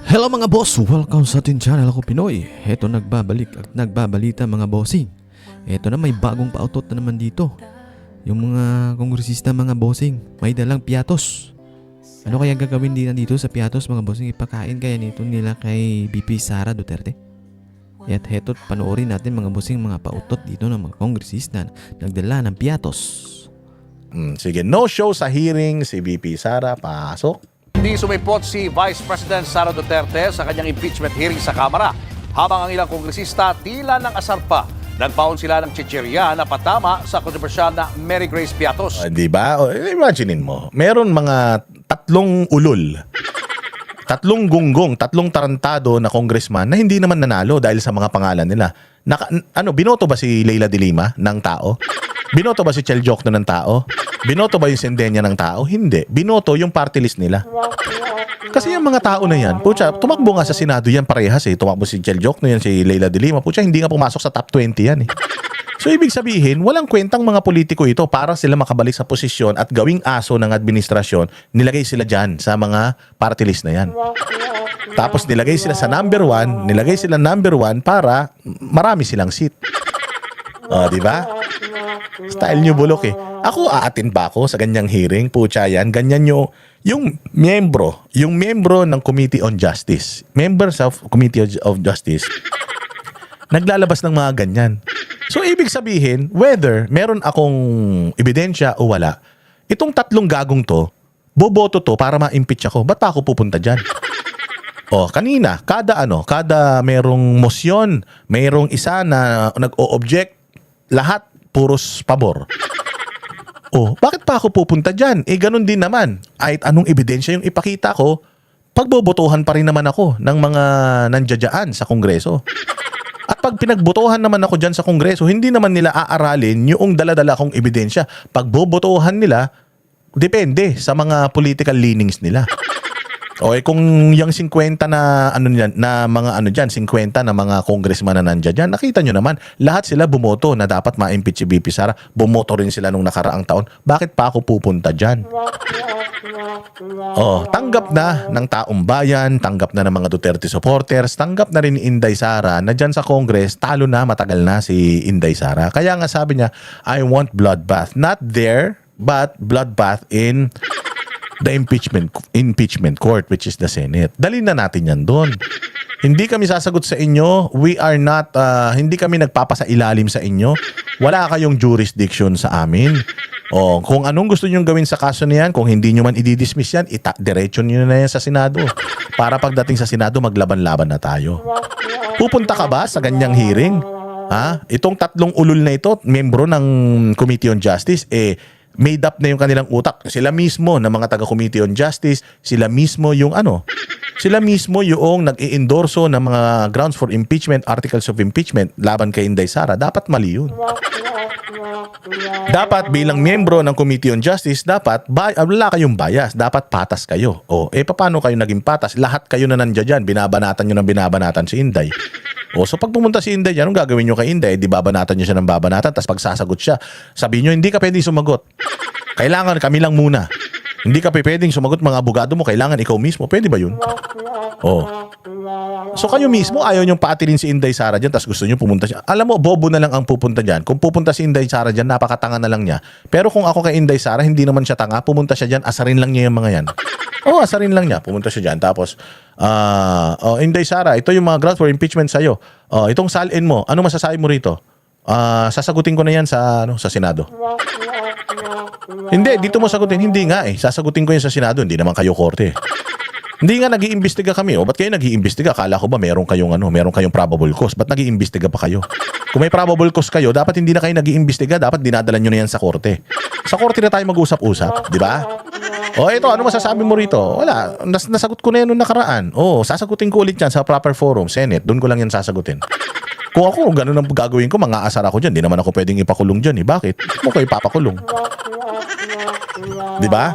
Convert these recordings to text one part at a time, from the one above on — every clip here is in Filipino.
Hello mga boss! Welcome sa ating channel, ako Pinoy. Heto nagbabalik at nagbabalita mga bossing. Heto na, may bagong pautot na naman dito. Yung mga kongresista mga bossing, may dalang piatos. Ano kaya gagawin din dito sa piatos mga bossing? Ipakain kaya nito nila kay VP Sara Duterte? At heto, panoorin natin mga bossing mga pautot dito ng mga kongresista na nagdala ng piatos. Sige, no show sa hearing si VP Sara. Pasok. Hindi sumipot si Vice President Sara Duterte sa kanyang impeachment hearing sa Kamara. Habang ang ilang kongresista tila ng asar pa, nagpaon sila ng chichirya na patama sa kontrobersyal na Mary Grace Piatos. Di ba? Imaginein mo, meron mga tatlong ulol, tatlong gunggong, tatlong tarantado na congressman na hindi naman nanalo dahil sa mga pangalan nila. Binoto ba si Leila de Lima ng tao? Binoto ba si Chel Jokno ng tao? Binoto ba yung Sendenya ng tao? Hindi. Binoto yung party list nila. Kasi yung mga tao na yan, pucha, tumakbo nga sa Senado yan parehas eh. Tumakbo si Chel Jokno yan, si Leila de Lima. Pucha, hindi nga pumasok sa top 20 yan eh. So ibig sabihin, walang kwentang mga politiko ito para sila makabalik sa posisyon at gawing aso ng administrasyon, nilagay sila dyan sa mga party list na yan. Tapos nilagay sila sa number 1, para marami silang seat. O, di ba? Style nyo bulok eh. Ako, aatin ba ako sa ganyang hearing? Pucha yan, ganyan nyo. Yung miyembro ng Committee on Justice, members of Committee of Justice, naglalabas ng mga ganyan. So, ibig sabihin, whether meron akong ebidensya o wala, itong tatlong gagong to, boboto to para ma-impeach ako. Ba't pa ako pupunta dyan? O, kanina, kada merong motion, merong isa na nag-o-object, lahat puros pabor. O, bakit pa ako pupunta dyan? Ganun din naman. Kahit anong ebidensya yung ipakita ko, pagbobotohan pa rin naman ako ng mga nandiyadyaan sa Kongreso. At pag pinagbotohan naman ako dyan sa Kongreso, hindi naman nila aaralin yung dala-dala kong ebidensya. Pagbobotohan nila, depende sa mga political leanings nila. O kung yung 50 na mga 50 na mga congressman na nandiyan dyan, nakita nyo naman, lahat sila bumoto na dapat ma-impeach si VP Sara. Bumoto rin sila nung nakaraang taon. Bakit pa ako pupunta dyan? Tanggap na ng taong bayan, tanggap na ng mga Duterte supporters, tanggap na rin ni Inday Sara na dyan sa Congress, talo na, matagal na si Inday Sara. Kaya nga sabi niya, I want bloodbath. Not there, but bloodbath in the impeachment court, which is the Senate. Dalhin na natin yan doon. Hindi kami sasagot sa inyo. We are not, hindi kami nagpapasailalim sa inyo. Wala kayong jurisdiction sa amin. Kung anong gusto nyo gawin sa kaso niyan, kung hindi nyo man i-dismiss yan, diretso nyo na yan sa Senado. Para pagdating sa Senado, maglaban-laban na tayo. Pupunta ka ba sa ganyang hearing? Itong tatlong ulul na ito, membro ng Committee on Justice, made up na yung kanilang utak. Sila mismo na mga taga-Committee on Justice, sila mismo yung nag-i-endorso ng mga grounds for impeachment, articles of impeachment laban kay Inday Sara. Dapat mali yun. Dapat bilang miyembro ng Committee on Justice, wala kayong bias. Dapat patas kayo. Paano kayo naging patas? Lahat kayo na nandiyan dyan, binabanatan nyo ng binabanatan si Inday. So pag pumunta si Inday dyan, anong gagawin nyo kay Inday? Di babanatan nyo siya ng babanatan, tapos pag sasagot siya, sabihin nyo, hindi ka pwedeng sumagot. Kailangan kami lang muna. Hindi ka pwedeng sumagot, mga abogado mo, kailangan ikaw mismo. Pwede ba yun? So kayo mismo, ayaw nyong paatilin si Inday Sara dyan, tapos gusto nyo pumunta siya. Alam mo, bobo na lang ang pupunta dyan. Kung pupunta si Inday Sara dyan, napakatanga na lang niya. Pero kung ako kay Inday Sara, hindi naman siya tanga, pumunta siya dyan, asarin lang niya yung mga yan. Asarin lang niya. Pumunta siya dyan. Tapos, Inday Sara, ito yung mga grounds for impeachment sa'yo. Itong salin mo, ano masasabi mo rito? Sasagutin ko na yan sa Senado. Hindi, dito mo sagutin. Hindi nga sasagutin ko yan sa Senado. Hindi naman kayo korte. Hindi nga nag-iimbestiga kami. Ba't kayo nag-iimbestiga? Akala ko ba meron kayong probable cause? Ba't nag-iimbestiga pa kayo? Kung may probable cause kayo, dapat hindi na kayo nag-iimbestiga. Dapat dinadala nyo na yan sa korte. Sa korte na tayo mag-usap-usap. Di ba? Ito, ano masasabi mo rito? Wala. Nasagot ko na yan nung nakaraan. Sasagutin ko ulit yan sa proper forum, Senate. Doon ko lang yan sasagutin. Kung ako, ganun ang gagawin ko, mga asar ako dyan. Di naman ako pwedeng ipakulong dyan. Bakit? Mo ko ipapakulong. Di ba?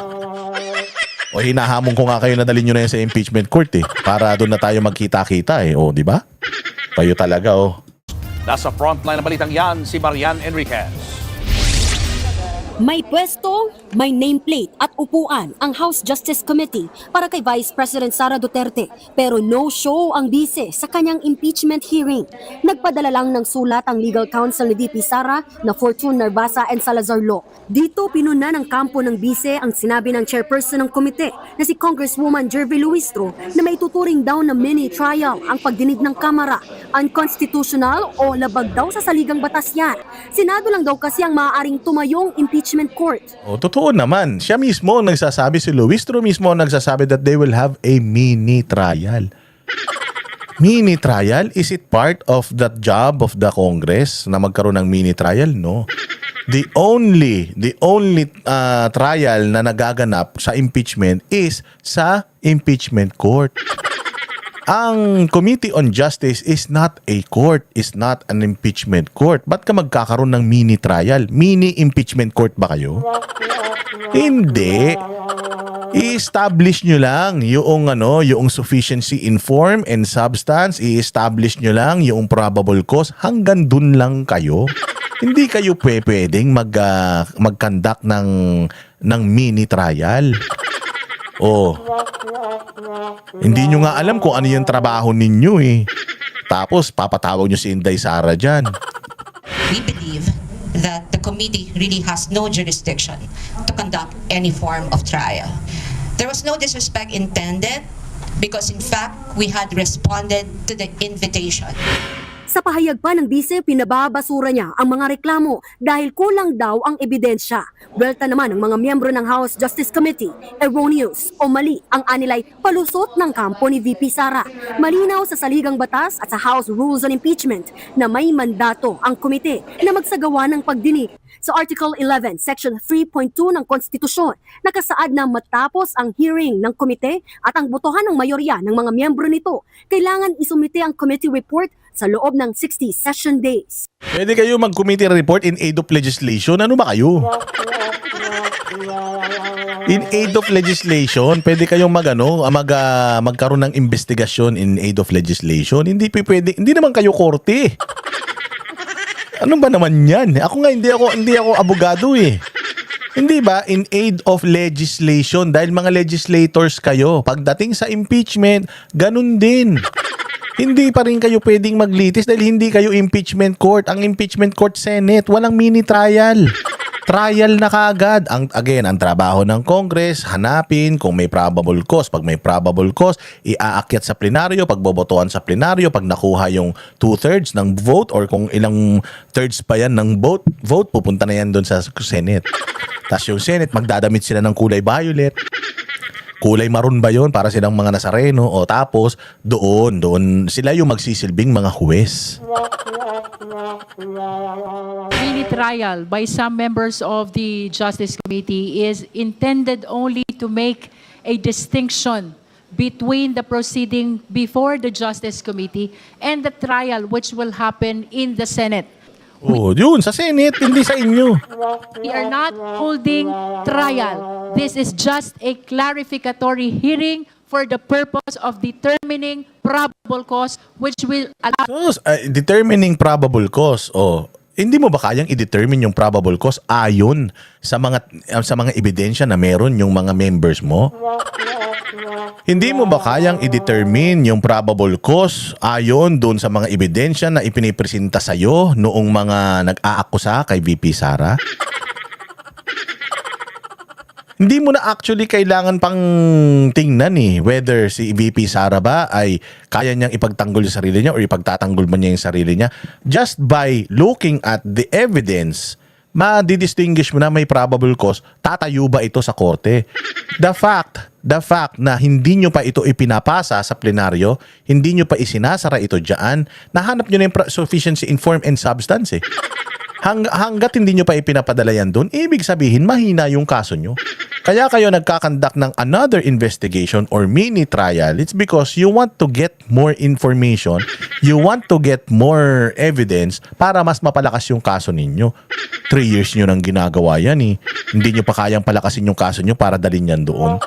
Hinahamon ko nga kayo na dalhin nyo na yan sa impeachment court para doon na tayo magkita-kita di ba? Kayo talaga Nasa frontline ng balitang yan, si Marian Enriquez. May pwesto, may nameplate at upuan ang House Justice Committee para kay Vice President Sara Duterte pero no show ang bise sa kanyang impeachment hearing. Nagpadala lang ng sulat ang legal counsel ni VP Sara na Fortune Narvasa and Salazar Law. Dito pinuna ng kampo ng bise ang sinabi ng chairperson ng komite na si Congresswoman Jervy Luistro na may tuturing daw na mini trial ang pagdinig ng Kamara. Unconstitutional o labag daw sa saligang batas yan. Senado lang daw kasi ang maaaring tumayong impeachment court. O, totoo naman. Siya mismo ang nagsasabi, si Luistro mismo ang nagsasabi that they will have a mini trial. Mini trial? Is it part of the job of the Congress na magkaroon ng mini trial? No. The only trial na nagaganap sa impeachment is sa impeachment court. Ang Committee on Justice is not a court, is not an impeachment court. Ba't ka magkakaroon ng mini trial? Mini impeachment court ba kayo? Hindi. I-establish nyo lang yung sufficiency in form and substance. I-establish nyo lang yung probable cause. Hanggang dun lang kayo. Hindi kayo pwedeng mag-conduct ng mini trial. Oh. Hindi nyo nga alam kung ano yung trabaho ninyo eh. Tapos papatawag nyo si Inday Sara dyan. We believe that the committee really has no jurisdiction to conduct any form of trial. There was no disrespect intended because in fact, we had responded to the invitation. Sa pahayag pa ng bise, pinababasura niya ang mga reklamo dahil kulang daw ang ebidensya. Welta naman ng mga miyembro ng House Justice Committee, erroneous o mali ang anilay palusot ng kampo ni VP Sara. Malinaw sa saligang batas at sa House Rules on Impeachment na may mandato ang komite na magsagawa ng pagdinig. Sa Article 11, Section 3.2 ng Konstitusyon, nakasaad na matapos ang hearing ng komite at ang botohan ng mayorya ng mga miyembro nito, kailangan isumite ang committee report sa loob ng 60 session days. Pwede kayo mag-committee report in aid of legislation? Ano ba kayo? In aid of legislation, pwede kayong magkaroon ng investigasyon in aid of legislation. Hindi pwede, hindi naman kayo korte. Ano ba naman yan? Ako nga, hindi ako abogado eh. Hindi ba? In aid of legislation. Dahil mga legislators kayo. Pagdating sa impeachment, ganun din. Hindi pa rin kayo pwedeng maglitis dahil hindi kayo impeachment court. Ang impeachment court, Senate, walang mini trial. Trial na kaagad. Ang trabaho ng Congress, hanapin kung may probable cause. Pag may probable cause, iaakyat sa plenaryo, pagbobotohan sa plenaryo, pag nakuha yung 2/3 ng vote or kung ilang thirds pa yan ng vote, pupunta na yan doon sa Senate. Tapos yung Senate, magdadamit sila ng kulay violet. Kulay maroon ba yun para silang mga Nazareno? O tapos, doon sila yung magsisilbing mga huwes. Mini trial by some members of the Justice Committee is intended only to make a distinction between the proceeding before the Justice Committee and the trial which will happen in the Senate. Oh, yun, sa Senate, hindi sa inyo. We are not holding trial. This is just a clarificatory hearing for the purpose of determining probable cause which will allow So, determining probable cause. Oh, hindi mo ba kayang i-determine yung probable cause ayon sa mga ebidensya na meron yung mga members mo? Hindi mo ba kayang i-determine yung probable cause ayon doon sa mga ebidensya na ipinipresenta sa'yo noong mga nag-aakusa kay VP Sara? Hindi mo na actually kailangan pang tingnan whether si VP Sara ba ay kaya niyang ipagtanggol yung sarili niya o ipagtatanggol ba niya yung sarili niya. Just by looking at the evidence, ma-distinguish mo na may probable cause, tatayo ba ito sa korte? The fact na hindi nyo pa ito ipinapasa sa plenaryo, hindi nyo pa isinasara ito dyan, nahanap nyo na yung sufficiency in form and substance eh. Hanggat hindi nyo pa ipinapadala yan doon, ibig sabihin mahina yung kaso nyo. Kaya kayo nagkakandak ng another investigation or mini trial. It's because you want to get more information, you want to get more evidence para mas mapalakas yung kaso ninyo. 3 years nyo nang ginagawa yan eh. Hindi nyo pa kayang palakasin yung kaso nyo para dalhin yan doon.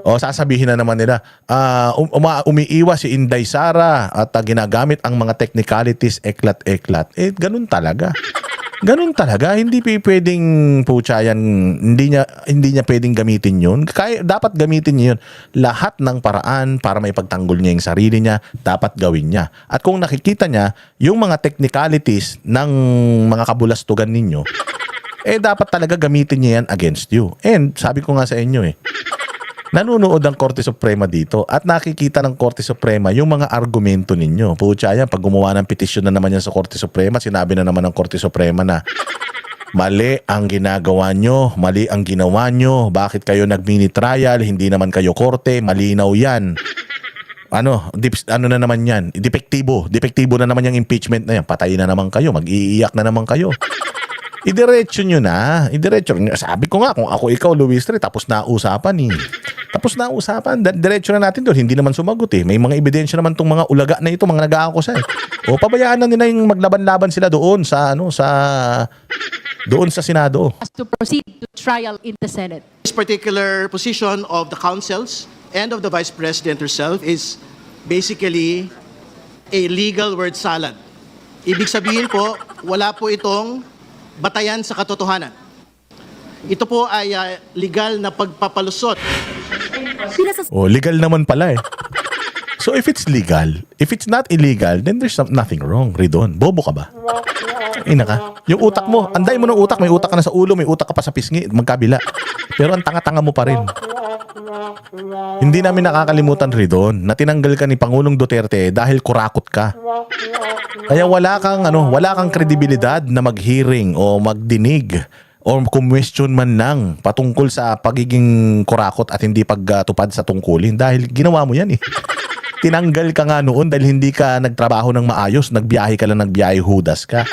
O sasabihin na naman nila, umiiwas si Inday Sara at ginagamit ang mga technicalities eklat-eklat. Ganun talaga. Ganun talaga, hindi pwedeng putya yan, hindi niya pwedeng gamitin 'yun. Kaya dapat gamitin niya 'yun. Lahat ng paraan para maipagtanggol niya 'yung sarili niya, dapat gawin niya. At kung nakikita niya yung mga technicalities ng mga kabulastugan ninyo, dapat talaga gamitin niya yan against you. And sabi ko nga sa inyo nanonood ang Korte Suprema dito at nakikita ng Korte Suprema yung mga argumento ninyo. Pucha yan, pag gumawa ng petisyon na naman yan sa Korte Suprema, sinabi na naman ng Korte Suprema na mali ang ginagawa nyo, mali ang ginawa nyo, bakit kayo nag-mini trial, hindi naman kayo korte, malinaw yan. Ano na naman yan? Depektibo na naman yung impeachment na yan. Patay na naman kayo, mag-iiyak na naman kayo. Idiretso nyo na. Sabi ko nga, kung ako ikaw, Luis Tre, tapos na usapan Tapos na usapan. Diretso na natin doon. Hindi naman sumagot May mga ebidensya naman tong mga ulaga na ito, mga nag-aakusa O pabayaan na nila yung maglaban-laban sila doon sa Senado. To proceed to trial in the Senate. This particular position of the councils and of the Vice President herself is basically a legal word salad. Ibig sabihin po, wala po itong batayan sa katotohanan. Ito po ay legal na pagpapalusot. Legal naman pala So if it's legal, if it's not illegal, then there's nothing wrong, Ridon. Bobo ka ba? Ina ka. Yung utak mo, anday mo ng utak, may utak ka na sa ulo, may utak ka pa sa pisngi, magkabila. Pero ang tanga-tanga mo pa rin. Hindi namin nakakalimutan, Ridon, na tinanggal ka ni Pangulong Duterte dahil kurakot ka. Kaya wala kang kredibilidad na mag-hearing o magdinig o question man lang patungkol sa pagiging kurakot at hindi pagtupad sa tungkulin dahil ginawa mo yan Tinanggal ka nga noon dahil hindi ka nagtrabaho ng maayos, nagbiyahe ka lang, hudas ka.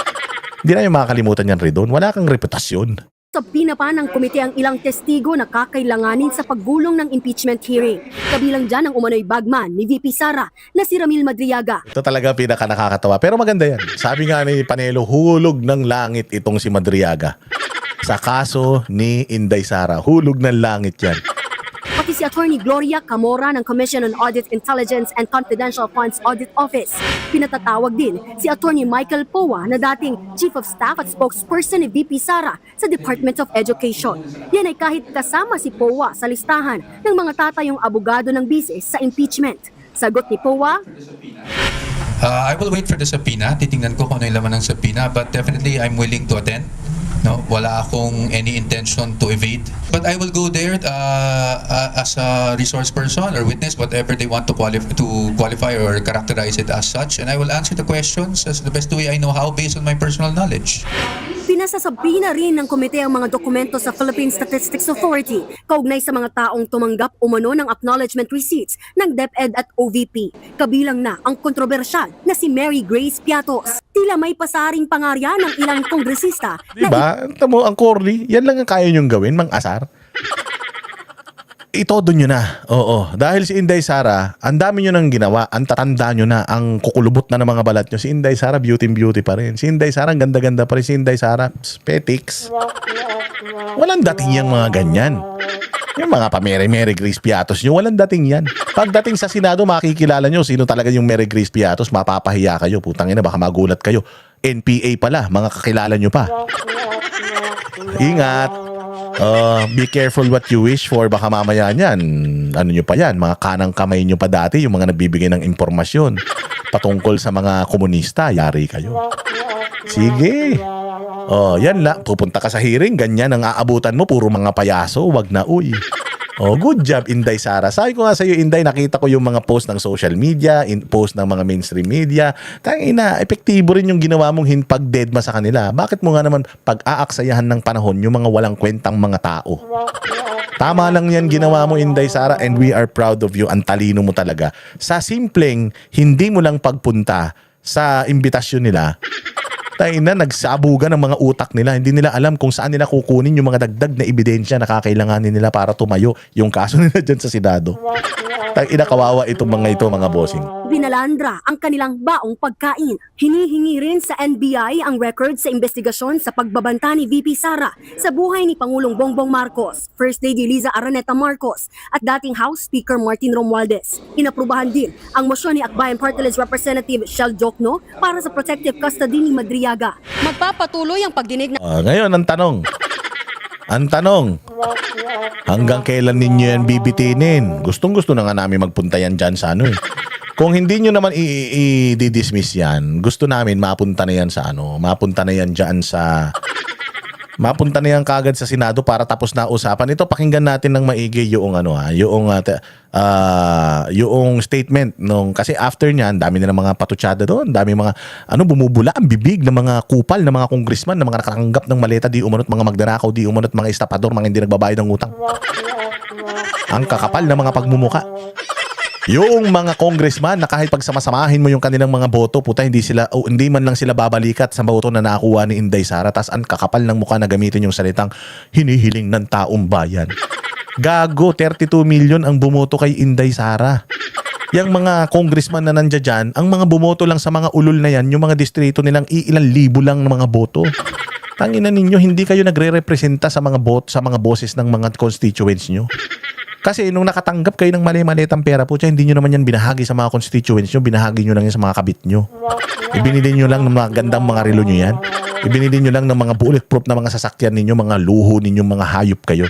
Hindi na yung makakalimutan yan, Ridon. Wala kang reputasyon. Sabina pa ng komite ang ilang testigo na kakailanganin sa paggulong ng impeachment hearing. Kabilang dyan ang umano'y bagman ni VP Sara na si Ramil Madriaga. Ito talaga pinaka nakakatawa. Pero maganda yan. Sabi nga ni Panelo, hulog ng langit itong si Madriaga. Sa kaso ni Inday Sara, hulog ng langit yan. Pati si Attorney Gloria Camora ng Commission on Audit Intelligence and Confidential Funds Audit Office. Pinatatawag din si Attorney Michael Poa na dating Chief of Staff at Spokesperson ni VP Sara sa Department of Education. Yan ay kahit kasama si Poa sa listahan ng mga tatayong abogado ng bise sa impeachment. Sagot ni Poa, I will wait for the subpoena. Titingnan ko kung ano yung laman ng subpoena, but definitely I'm willing to attend. No, wala akong any intention to evade. But I will go there as a resource person or witness, whatever they want to qualify or characterize it as such, and I will answer the questions as the best way I know how based on my personal knowledge. pinasasabi na rin ng komite ang mga dokumento sa Philippine Statistics Authority kaugnay sa mga taong tumanggap umano ng acknowledgement receipts ng DepEd at OVP. Kabilang na ang kontrobersyal na si Mary Grace Piatos. Tila may pasaring pangarya ng ilang kongresista diba? Tamo ang corny. Yan lang ang kaya nyong gawin, mang-asar. Itodo nyo na. Oo. Dahil si Inday Sara, ang dami nyo nang ginawa. Ang tatanda nyo na. Ang kukulubot na ng mga balat nyo. Si Inday Sara, beauty pa rin. Si Inday Sara, ang ganda-ganda pa rin. Si Inday Sara, petics. Walang dating yung mga ganyan. Yung mga pa-Mary Grace Piatos nyo, walang dating yan. Pagdating sa Senado, makikilala nyo sino talaga yung Mary Grace Piatos. Mapapahiya kayo. Putang ina, baka magulat kayo. NPA pala, mga kakilala nyo pa. Ingat. Be careful what you wish for. Baka mamaya niyan, ano nyo pa yan, mga kanang kamay nyo pa dati, yung mga nagbibigay ng impormasyon patungkol sa mga komunista, yari kayo. Sige. Yan lang. Pupunta ka sa hearing, ganyan ang aabutan mo, puro mga payaso, wag na uy. Good job, Inday Sara. Sabi ko nga sa iyo, Inday, nakita ko yung mga post ng social media, post ng mga mainstream media. Tangina, epektibo rin yung ginawa mong hinpag-deadma sa kanila. Bakit mo nga naman pag-aaksayahan ng panahon yung mga walang kwentang mga tao? Tama lang yan ginawa mo, Inday Sara, and we are proud of you. Ang talino mo talaga. Sa simpleng, hindi mo lang pagpunta sa imbitasyon nila, na nagsabugan ng mga utak nila. Hindi nila alam kung saan nila kukunin yung mga dagdag na ebidensya na kakailanganin nila para tumayo yung kaso nila dyan sa Senado. Kawawa itong mga ito, mga bossing. binalandra ang kanilang baong pagkain. Hinihingi rin sa NBI ang record sa investigasyon sa pagbabanta ni VP Sara sa buhay ni Pangulong Bongbong Marcos, First Lady Liza Araneta Marcos at dating House Speaker Martin Romualdez. Inaprubahan din ang mosyon ni Akbayan Party List Representative Shell Jokno para sa protective custody ni Madriaga. Magpapatuloy ang pagdinig Ngayon, ang tanong, hanggang kailan ninyo yan bibitinin? Gustong-gusto na nga namin magpunta yan dyan sa ano eh. Kung hindi nyo naman i-dismiss yan, gusto namin mapunta na yan sa ano, mapunta na yan dyan sa... Mapunta na yan kagad sa Senado para tapos na usapan. Ito, pakinggan natin ng maigi yung ano yung statement nung kasi after niyan, dami na ng mga patutsada doon, dami mga bumubula ang bibig ng mga kupal ng mga congressman, ng mga nakatanggap ng maleta di umunot, mga magdanakaw di umunot, mga estapador, mga hindi nagbabayad ng utang. Ang kakapal ng mga pagmumuka. Yung mga congressman na kahit pagsamasamahin mo yung kanilang mga boto, puta, hindi man lang sila babalikat sa boto na nakuha ni Inday Sara, tas ang kakapal ng mukha na gamitin yung salitang hinihiling ng taong bayan. Gago, 32 million ang bumoto kay Inday Sara. Yung mga congressman na nandiyan dyan, ang mga bumoto lang sa mga ulol na yan, yung mga distrito nilang ilang libo lang ng mga boto. Tangina ninyo, hindi kayo nagre-representa sa mga boses ng mga constituents nyo. Kasi nung nakatanggap kayo ng mali-malitang pera po, hindi nyo naman yan binahagi sa mga constituents nyo, binahagi nyo lang yan sa mga kabit nyo. Ibinili nyo lang ng mga gandang mga relo nyo yan. Ibinili nyo lang ng mga bulletproof na mga sasakyan ninyo, mga luho ninyo, mga hayop kayo.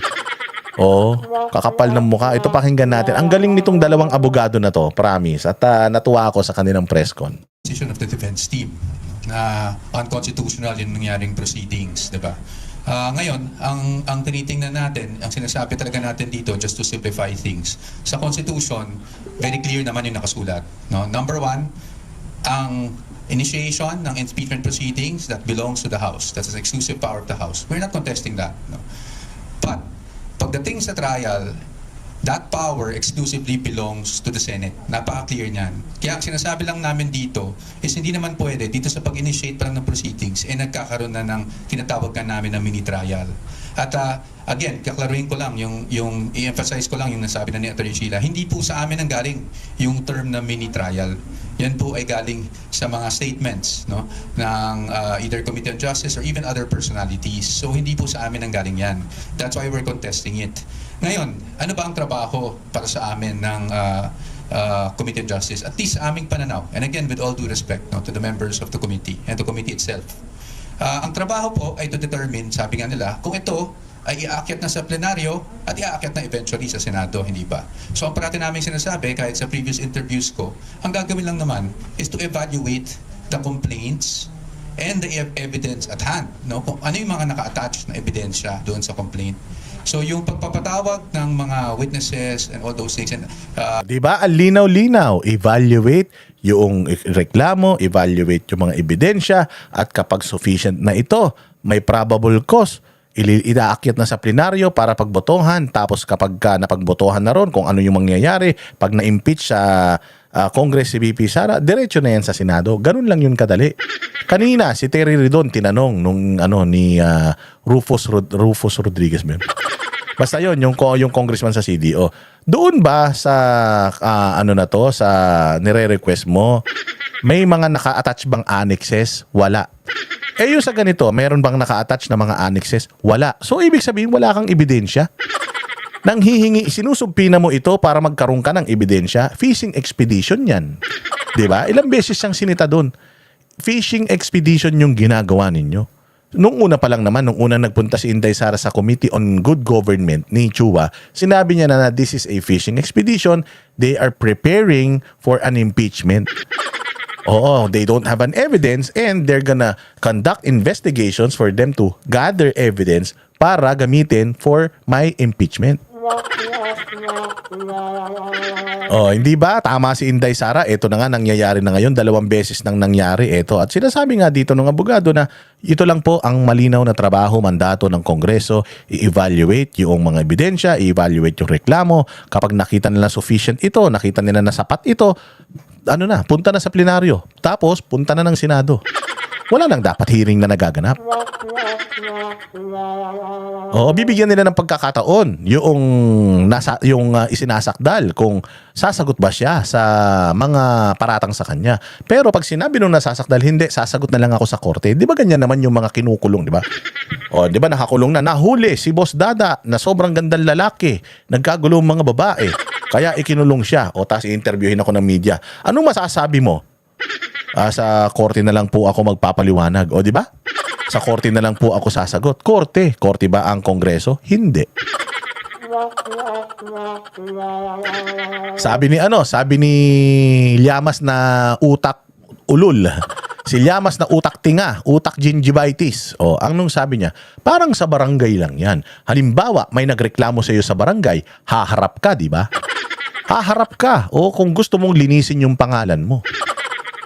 Oh, kakapal ng mukha. Ito pakinggan natin. Ang galing nitong dalawang abogado na to, promise. At natuwa ako sa kanilang press con. Decision of the defense team na unconstitutional yung nangyaring proceedings, di ba? Ngayon, ang tinitingnan natin, ang sinasabi talaga natin dito, just to simplify things, sa Constitution, very clear naman yung nakasulat. No? Number one, ang initiation ng impeachment proceedings that belongs to the House. That's an exclusive power of the House. We're not contesting that. No? But, pagdating sa trial, that power exclusively belongs to the Senate. Napaka-clear niyan. Kaya ang sinasabi lang namin dito is hindi naman pwede dito sa pag-initiate pa lang ng proceedings nagkakaroon na ng tinatawag ka namin na mini-trial. At again, kaklaruhin ko lang, yung i-emphasize ko lang yung nasabi na ni Atty. Sheila, hindi po sa amin ang galing yung term na mini-trial. Yan po ay galing sa mga statements ng either Committee on Justice or even other personalities. So hindi po sa amin ang galing yan. That's why we're contesting it. Ngayon, ano ba ang trabaho para sa amin ng Committee on Justice? At least sa aming pananaw. And again, with all due respect to the members of the committee and the committee itself. Ang trabaho po ay to determine, sabi nga nila, kung ito ay iaakyat na sa plenaryo at iaakyat na eventually sa Senado, hindi ba? So ang parati namin sinasabi, kahit sa previous interviews ko, ang gagawin lang naman is to evaluate the complaints and the evidence at hand. No? Kung ano yung mga naka-attach na ebidensya doon sa complaint. So yung pagpapatawag ng mga witnesses and all those things. And, diba? Ang linaw-linaw. Evaluate yung reklamo, evaluate yung mga ebidensya, at kapag sufficient na ito, may probable cause, idaakyat na sa plenaryo para pagbotohan. Tapos kapag napagbotohan na ron kung ano yung mangyayari, pag na-impeach sa Congress si VP Sara, diretso na yan sa Senado. Ganun lang yun kadali. Kanina si Terry Ridon tinanong nung ni Rufus Rodriguez ba yun? Basta yun, yung congressman sa CDO. Doon ba sa sa nire-request mo, may mga naka-attach bang annexes? Wala. Yung sa ganito, meron bang naka-attach na mga annexes? Wala. So ibig sabihin wala kang ebidensya. Nang hihingi, sinusubpina mo ito para magkaroon ka ng ebidensya, fishing expedition yan. Diba? Ilang beses siyang sinita doon. Fishing expedition yung ginagawa ninyo. Nung una pa lang naman, nung unang nagpunta si Inday Sara sa Committee on Good Government ni Chua, sinabi niya na this is a fishing expedition. They are preparing for an impeachment. Oo, they don't have an evidence and they're gonna conduct investigations for them to gather evidence para gamitin for my impeachment. Oh, hindi ba? Tama si Inday Sara. Ito na nga, nangyayari na ngayon. 2 beses nang nangyari ito. At sinasabi nga dito ng abogado na ito lang po ang malinaw na trabaho, mandato ng Kongreso. I-evaluate yung mga ebidensya, i-evaluate yung reklamo. Kapag nakita nila sufficient ito, nakita nila na sapat ito, punta na sa plenaryo. Tapos, punta na ng Senado. wala nang dapat hearing na nagaganap. Oo, bibigyan nila ng pagkakataon yung isinasakdal kung sasagot ba siya sa mga paratang sa kanya. Pero pag sinabi nung nasasakdal, hindi, sasagot na lang ako sa korte. Di ba ganyan naman yung mga kinukulong, di ba? O, di ba nakakulong na, nahuli si Boss Dada na sobrang gandang lalaki, nagkagulo ang mga babae, kaya ikinulong siya. O, tapos i-interviewin ako ng media. Anong masasabi mo? Sa korte na lang po ako magpapaliwanag. O, di ba? Sa korte na lang po ako sasagot. Korte. Korte ba ang Kongreso? Hindi. Sabi ni Llamas na utak ulul. Si Llamas na utak tinga, utak gingivitis. O, ang nung sabi niya, parang sa barangay lang yan. Halimbawa, may nagreklamo sa iyo sa barangay, haharap ka, di ba? Haharap ka. O, kung gusto mong linisin yung pangalan mo.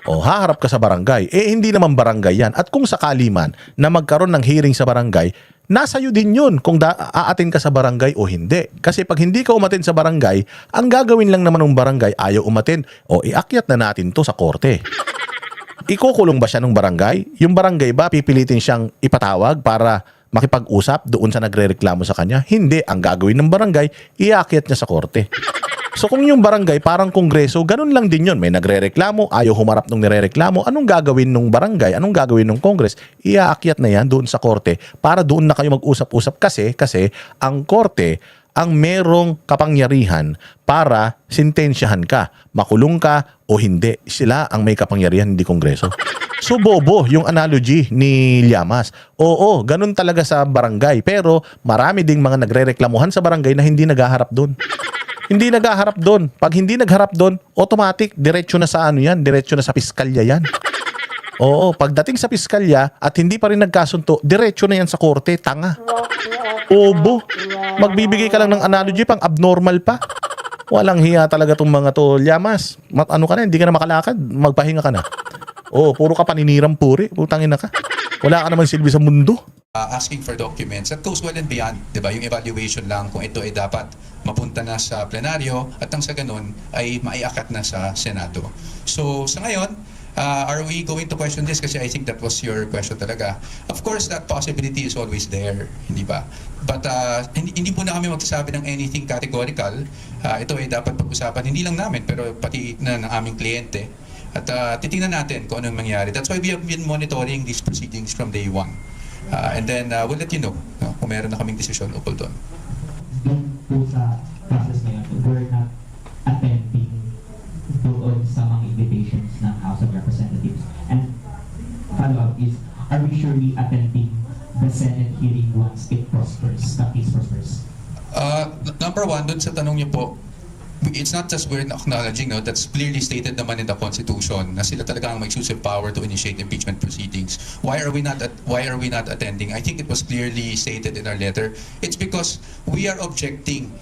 O, haharap ka sa barangay. Eh, hindi naman barangay yan. At kung sakali man na magkaroon ng hearing sa barangay, nasa iyo din yun kung aatin ka sa barangay o hindi. Kasi pag hindi ka umatin sa barangay, ang gagawin lang naman ng barangay, ayaw umatin. O, iakyat na natin to sa korte. Ikukulong ba siya ng barangay? Yung barangay ba pipilitin siyang ipatawag para makipag-usap doon sa nagrereklamo sa kanya? Hindi. Ang gagawin ng barangay, iakyat niya sa korte. So kung yung barangay parang kongreso, ganun lang din yun. May nagrereklamo, ayaw humarap nung nirereklamo. Anong gagawin nung barangay? Anong gagawin nung kongres? Iaakyat na yan doon sa korte para doon na kayo mag-usap-usap kasi ang korte ang merong kapangyarihan para sintensyahan ka, makulong ka o hindi. Sila ang may kapangyarihan, hindi kongreso. So bobo yung analogy ni Llamas. Oo, ganun talaga sa barangay. Pero marami ding mga nagrereklamuhan sa barangay na hindi naghaharap doon. Hindi naghaharap doon. Pag hindi nagharap doon, automatic, diretso na sa ano yan, diretso na sa piskalya yan. Oo, pagdating sa piskalya at hindi pa rin nagkasunto, diretso na yan sa korte, tanga. Obo. Magbibigay ka lang ng analogy pang abnormal pa. Walang hiya talaga tong mga to. Llamas, ano ka na, hindi ka na makalakad, magpahinga ka na. Oo, puro ka paninirang puri, putangin na ka. Wala ka naman silbi sa mundo. Asking for documents that goes well and beyond, di ba? Yung evaluation lang kung ito ay dapat mapunta na sa plenaryo at ang sa ganun ay maiakat na sa Senado. So sa ngayon, are we going to question this? Kasi I think that was your question talaga. Of course, that possibility is always there, hindi ba? But hindi po na kami magsasabi ng anything categorical. Ito ay dapat pag-usapan, hindi lang namin, pero pati na ng aming kliyente. At titingnan natin kung anong mangyari. That's why we have been monitoring these proceedings from day one. And then we'll let you know kung meron na kaming desisyon ukol doon. Doon po sa process ngayon, we're not attending doon sa mga invitations ng House of Representatives. And follow-up is, are we surely attending the Senate hearing once it prospers, the case prospers? Number one, doon sa tanong niyo po, it's not just we're acknowledging, no, that's clearly stated naman in the Constitution na sila talaga ang may exclusive power to initiate impeachment proceedings. Why are we not attending? I think it was clearly stated in our letter. It's because we are objecting.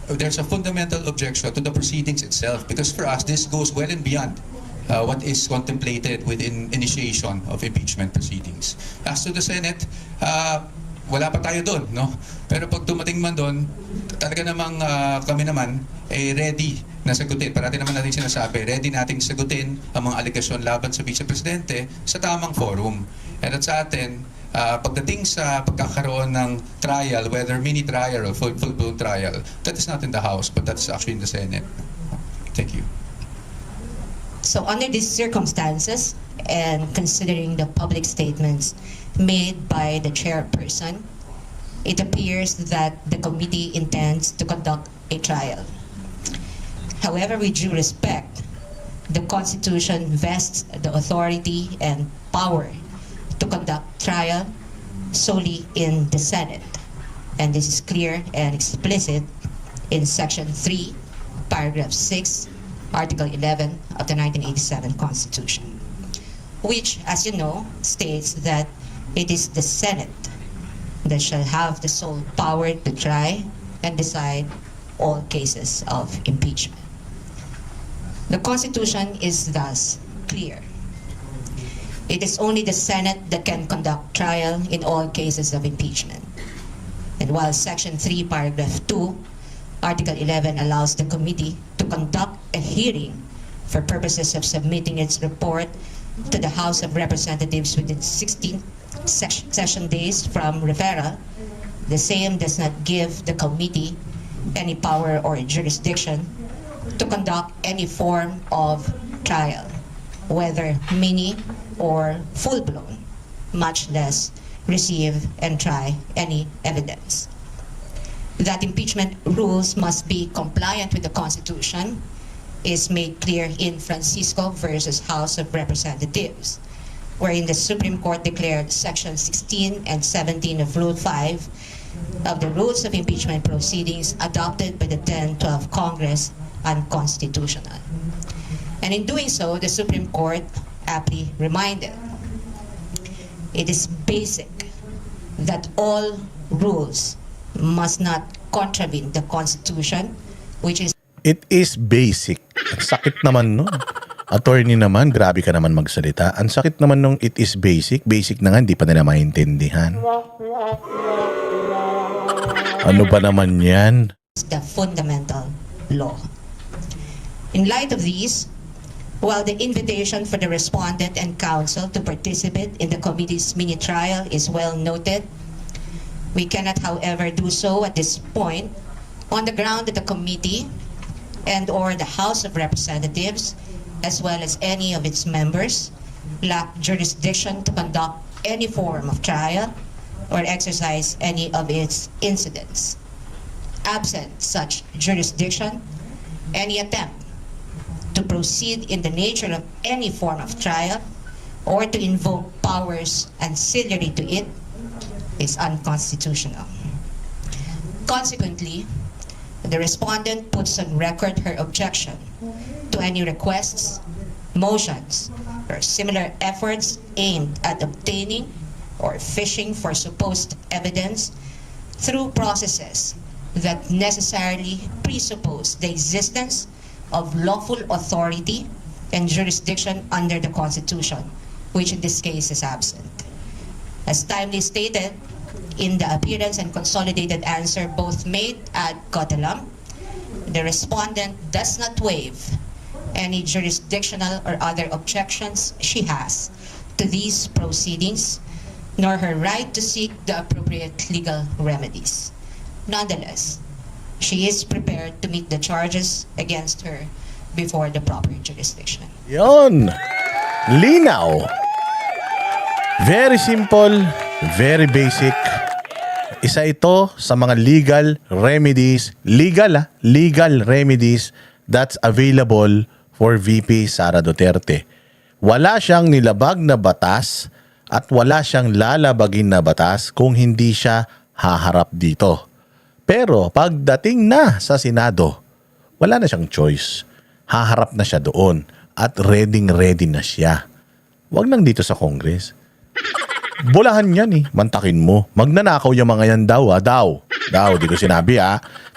There's a fundamental objection to the proceedings itself because for us this goes well and beyond what is contemplated within initiation of impeachment proceedings. As to the Senate, wala pa tayo doon, no? Pero pag dumating man doon, talaga namang kami naman ready na sagutin. Parati naman natin sinasabi, ready nating sagutin ang mga aligasyon laban sa Vice Presidente sa tamang forum. And at sa atin, pagdating sa pagkakaroon ng trial, whether mini trial or full-blown trial, that is not in the House, but that's actually in the Senate. Thank you. So under these circumstances, and considering the public statements made by the chairperson, it appears that the committee intends to conduct a trial. However, with due respect, the Constitution vests the authority and power to conduct trial solely in the Senate. And this is clear and explicit in Section 3, Paragraph 6, Article 11 of the 1987 Constitution, which, as you know, states that it is the Senate that shall have the sole power to try and decide all cases of impeachment. The Constitution is thus clear. It is only the Senate that can conduct trial in all cases of impeachment. And while Section 3, Paragraph 2, Article 11 allows the committee to conduct a hearing for purposes of submitting its report to the House of Representatives within 16 session days from referral, the same does not give the committee any power or jurisdiction to conduct any form of trial, whether mini or full-blown, much less receive and try any evidence. That impeachment rules must be compliant with the Constitution is made clear in Francisco versus House of Representatives, wherein the Supreme Court declared Section 16 and 17 of Rule 5 of the Rules of Impeachment Proceedings adopted by the 10-12 Congress unconstitutional. And in doing so, the Supreme Court aptly reminded, it is basic that all rules must not contravene the Constitution, which is It is basic. Ang sakit naman nun. Attorney naman, grabe ka naman magsalita. Ang sakit naman nung it is basic. Basic na nga, hindi pa nila maintindihan. Ano ba naman yan? the fundamental law. In light of these, while the invitation for the respondent and counsel to participate in the committee's mini-trial is well noted, we cannot, however, do so at this point on the ground that the committee and/or the House of Representatives, as well as any of its members, lack jurisdiction to conduct any form of trial or exercise any of its incidents. Absent such jurisdiction, any attempt to proceed in the nature of any form of trial or to invoke powers ancillary to it is unconstitutional. Consequently, the respondent puts on record her objection to any requests, motions, or similar efforts aimed at obtaining or fishing for supposed evidence through processes that necessarily presuppose the existence of lawful authority and jurisdiction under the Constitution, which in this case is absent. As timely stated in the appearance and consolidated answer both made ad cautelam, the respondent does not waive any jurisdictional or other objections she has to these proceedings, nor her right to seek the appropriate legal remedies. Nonetheless, she is prepared to meet the charges against her before the proper jurisdiction. Yon. Linaw. Very simple, very basic. Isa ito sa mga legal remedies, legal remedies that's available for VP Sara Duterte. Wala siyang nilabag na batas at wala siyang lalabagin na batas kung hindi siya haharap dito. Pero pagdating na sa Senado, wala na siyang choice. Haharap na siya doon at ready na siya. Wag nang dito sa Congress. Bulahan yan mantakin mo. Magnanakaw yung mga yan daw, di ko sinabi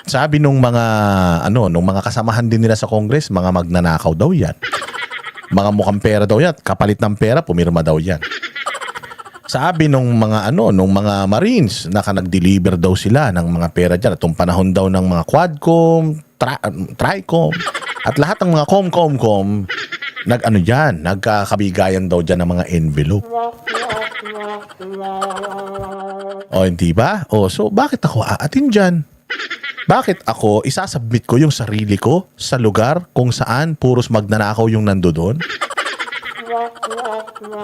Sabi nung mga, nung mga kasamahan din nila sa Congress, mga magnanakaw daw yan. Mga mukhang pera daw yan. Kapalit ng pera, pumirma daw yan. Sabi nung mga nung mga Marines, nag-deliver daw sila ng mga pera diyan. Itong panahon daw ng mga Quadcom, Tricom, at lahat ng mga Com, nagkakabigayan daw diyan ng mga envelope. Hindi ba? So bakit ako aatin diyan? Bakit ako isasubmit ko yung sarili ko sa lugar kung saan puros magnanakaw yung nandoon?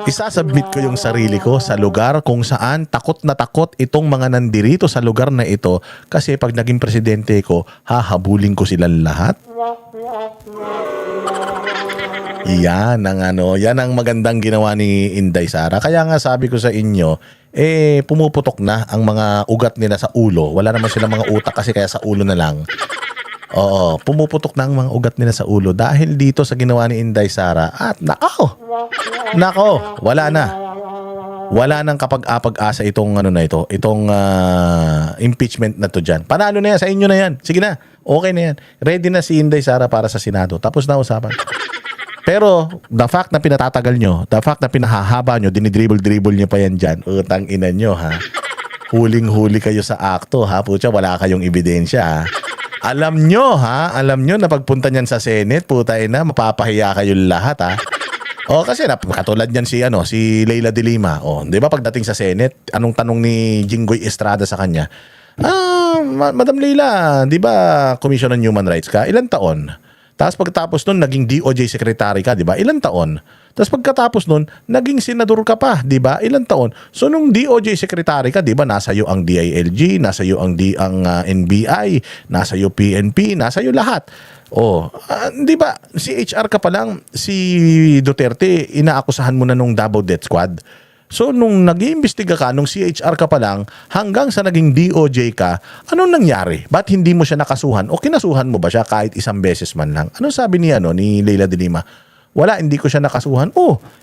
Isasubmit ko yung sarili ko sa lugar kung saan takot na takot itong mga nandirito sa lugar na ito kasi pag naging presidente ko, hahabulin ko silang lahat. Yan ang magandang ginawa ni Inday Sara. Kaya nga sabi ko sa inyo, pumuputok na ang mga ugat nila sa ulo. Wala naman silang mga utak kasi kaya sa ulo na lang. Oo, pumuputok na ang mga ugat nila sa ulo dahil dito sa ginawa ni Inday Sara. At nako, wala na. Wala nang kapag-apag-asa itong impeachment na to dyan. Panalo na yan, sa inyo na yan. Sige na, okay na yan. Ready na si Inday Sara para sa Senado. Tapos na usapan. Pero the fact na pinatatagal nyo, the fact na pinahahaba nyo, dinidribble-dribble nyo pa yan dyan, utang ina nyo huling-huli kayo sa akto Putya, wala kayong ebidensya Alam nyo na pagpunta niyan sa Senate, mapapahiya kayo lahat Kasi katulad niyan si Leila de Lima. 'Di ba pagdating sa Senate, anong tanong ni Jinggoy Estrada sa kanya? Madam Leila, 'di ba Commission on Human Rights ka? Ilang taon? Tapos pagkatapos nun, naging DOJ Secretary ka, 'di ba? Ilang taon? Tapos pagkatapos nun, naging senador ka pa, 'di ba? Ilang taon? So nung DOJ Secretary ka, 'di ba, nasa iyo ang DILG, nasa iyo ang NBI, nasa iyo PNP, nasa iyo lahat. 'Di ba? Si HR ka pa lang, si Duterte inaakusahan mo na nung Davao Death Squad. So nung nag-iimbestiga ka, nung CHR ka pa lang, hanggang sa naging DOJ ka, anong nangyari? Ba't hindi mo siya nakasuhan? O kinasuhan mo ba siya kahit isang beses man lang? Anong sabi ni Leila de Lima? Wala, hindi ko siya nakasuhan.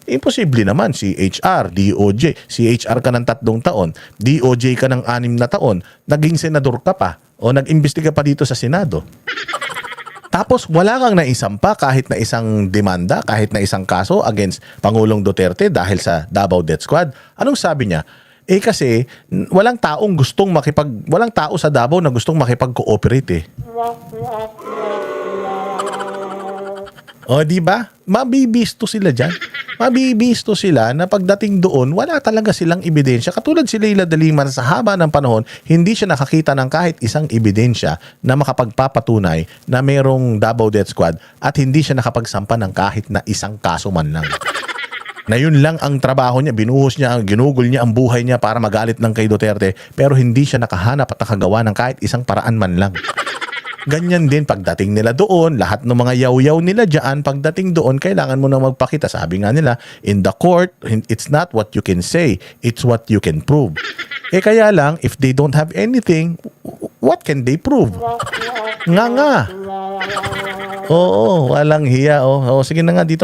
Imposible naman. CHR, DOJ. CHR ka ng 3 taon. DOJ ka ng 6 na taon. Naging senador ka pa. O nag-imbestiga pa dito sa Senado. Tapos wala kang naisampa kahit na isang demanda, kahit na isang kaso against Pangulong Duterte dahil sa Davao Death Squad. Anong sabi niya? Kasi walang tao sa Davao na gustong makipag-cooperate. Di ba? Mabibisto sila dyan. Mabibisto sila na pagdating doon, wala talaga silang ebidensya. Katulad si Leila de Lima na sa haba ng panahon, hindi siya nakakita ng kahit isang ebidensya na makapagpapatunay na mayroong Davao Death Squad at hindi siya nakapagsampa ng kahit na isang kaso man lang. Na yun lang ang trabaho niya, binuhos niya, ginugol niya ang buhay niya para magalit ng kay Duterte, pero hindi siya nakahanap at nakagawa ng kahit isang paraan man lang. Ganyan din pagdating nila doon, lahat ng mga yaw-yaw nila dyan, pagdating doon, kailangan mo na magpakita. Sabi nga nila, in the court, it's not what you can say, it's what you can prove. Kaya lang, if they don't have anything, what can they prove? Nga. Walang hiya. Sige na nga dito.